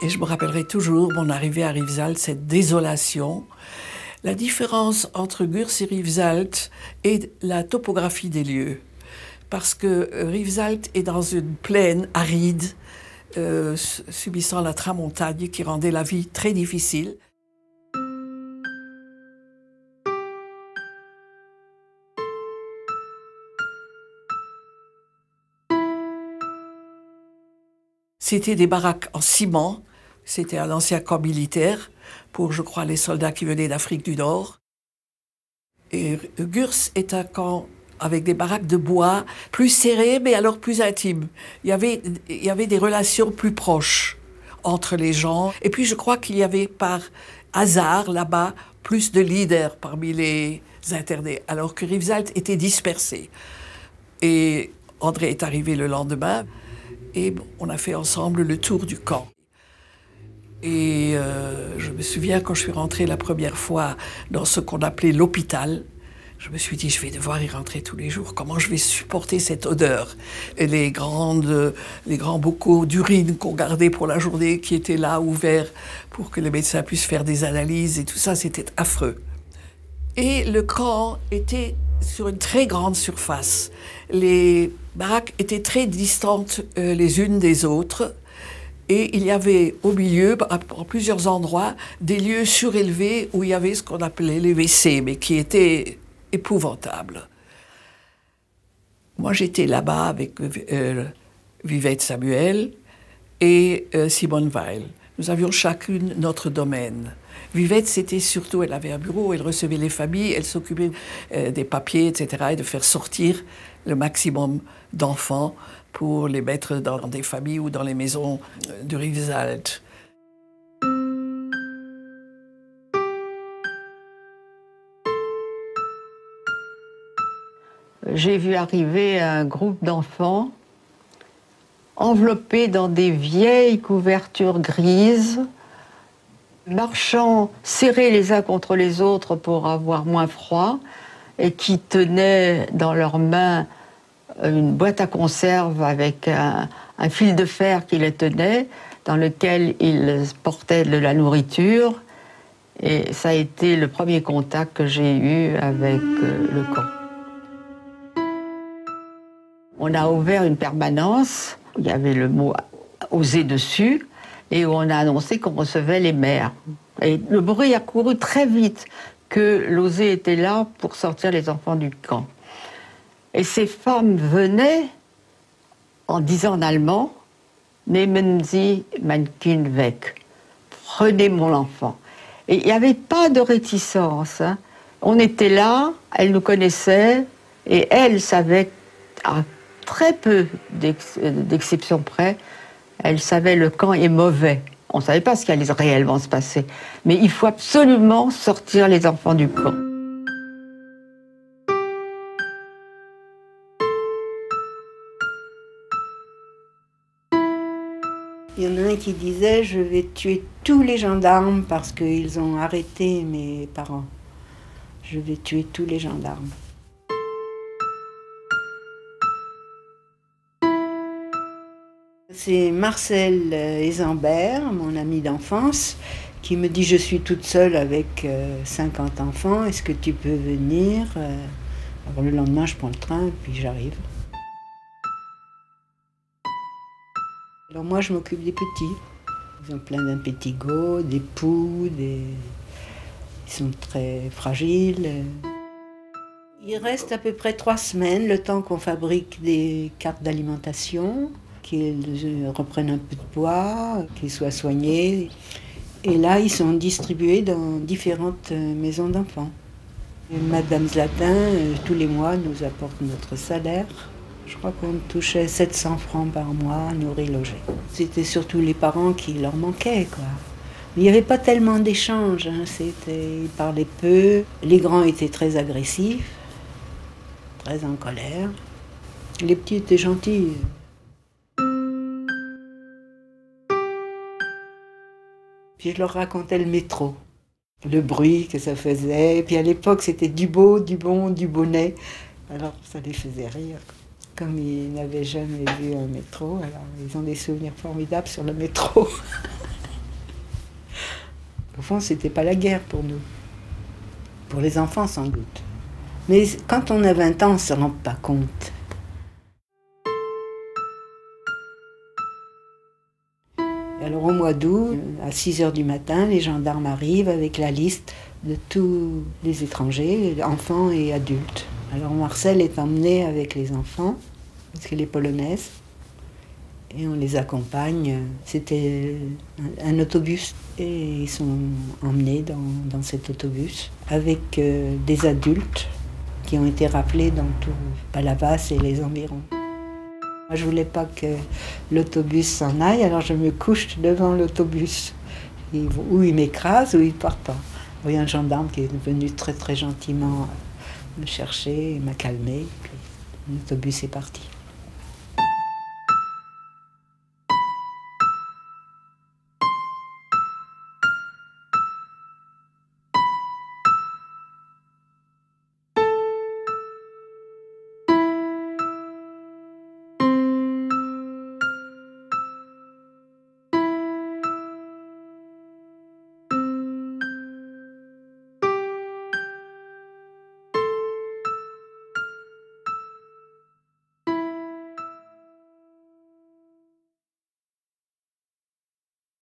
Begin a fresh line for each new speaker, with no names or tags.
Et je me rappellerai toujours mon arrivée à Rivesaltes, cette désolation. La différence entre Gurs et Rivesaltes est la topographie des lieux. Parce que Rivesaltes est dans une plaine aride, subissant la tramontagne qui rendait la vie très difficile. C'était des baraques en ciment, c'était un ancien camp militaire pour, je crois, les soldats qui venaient d'Afrique du Nord. Et Gurs est un camp avec des baraques de bois plus serrées, mais alors plus intimes. Il y avait des relations plus proches entre les gens. Et puis je crois qu'il y avait par hasard là-bas plus de leaders parmi les internés, alors que Rivesaltes était dispersé. Et André est arrivé le lendemain et on a fait ensemble le tour du camp. Et je me souviens quand je suis rentrée la première fois dans ce qu'on appelait l'hôpital, je me suis dit, je vais devoir y rentrer tous les jours. Comment je vais supporter cette odeur? Et les grands bocaux d'urine qu'on gardait pour la journée, qui étaient là, ouverts, pour que les médecins puissent faire des analyses et tout ça, c'était affreux. Et le camp était sur une très grande surface. Les baraques étaient très distantes les unes des autres. Et il y avait au milieu, en plusieurs endroits, des lieux surélevés où il y avait ce qu'on appelait les WC, mais qui étaient épouvantables. Moi, j'étais là-bas avec Vivette Samuel et Simone Weil. Nous avions chacune notre domaine. Vivette, c'était surtout, elle avait un bureau, elle recevait les familles, elle s'occupait des papiers, etc., et de faire sortir le maximum d'enfants pour les mettre dans des familles ou dans les maisons de Rivesaltes.
J'ai vu arriver un groupe d'enfants enveloppés dans des vieilles couvertures grises, marchant serrés les uns contre les autres pour avoir moins froid, et qui tenaient dans leurs mains une boîte à conserve avec un fil de fer qui les tenait, dans lequel ils portaient de la nourriture. Et ça a été le premier contact que j'ai eu avec le camp. On a ouvert une permanence, où il y avait le mot « oser » dessus, et où on a annoncé qu'on recevait les mères. Et le bruit a couru très vite que l'OSE était là pour sortir les enfants du camp. Et ces femmes venaient en disant en allemand « Nehmen Sie mein Kind weg » « Prenez mon enfant ». Et il n'y avait pas de réticence. Hein. On était là, elles nous connaissaient, et elles savaient, à très peu d'exceptions près, elles savaient le camp est mauvais. On ne savait pas ce qui allait réellement se passer. Mais il faut absolument sortir les enfants du camp.
Il y en a un qui disait « Je vais tuer tous les gendarmes parce qu'ils ont arrêté mes parents. Je vais tuer tous les gendarmes. » C'est Marcel Ezambert, mon ami d'enfance, qui me dit « Je suis toute seule avec 50 enfants, est-ce que tu peux venir ?» Alors le lendemain, je prends le train, puis j'arrive. Alors moi, je m'occupe des petits. Ils ont plein d'impétigo, des poux, ils sont très fragiles. Il reste à peu près 3 semaines, le temps qu'on fabrique des cartes d'alimentation, qu'ils reprennent un peu de poids, qu'ils soient soignés. Et là, ils sont distribués dans différentes maisons d'enfants. Madame Zlatin, tous les mois, nous apporte notre salaire. Je crois qu'on touchait 700 francs par mois, nourri, logé. C'était surtout les parents qui leur manquaient, quoi. Il n'y avait pas tellement d'échanges, hein. Ils parlaient peu. Les grands étaient très agressifs, très en colère. Les petits étaient gentils. Puis je leur racontais le métro, le bruit que ça faisait. Et puis à l'époque, c'était du beau, du bon, du bonnet. Alors ça les faisait rire. Comme ils n'avaient jamais vu un métro, alors ils ont des souvenirs formidables sur le métro. Au fond, c'était pas la guerre pour nous. Pour les enfants, sans doute. Mais quand on a 20 ans, on ne se rend pas compte. Alors au mois d'août, à 6 h du matin, les gendarmes arrivent avec la liste de tous les étrangers, enfants et adultes. Alors Marcel est emmené avec les enfants, parce qu'elle est polonaise, et on les accompagne. C'était un autobus, et ils sont emmenés dans cet autobus avec des adultes qui ont été rappelés dans tout Palavas et les environs. Moi, je ne voulais pas que l'autobus s'en aille, alors je me couche devant l'autobus. Ou il m'écrase, ou il ne part pas. Il y a un gendarme qui est venu très très gentiment me chercher, il m'a calmé, puis l'autobus est parti.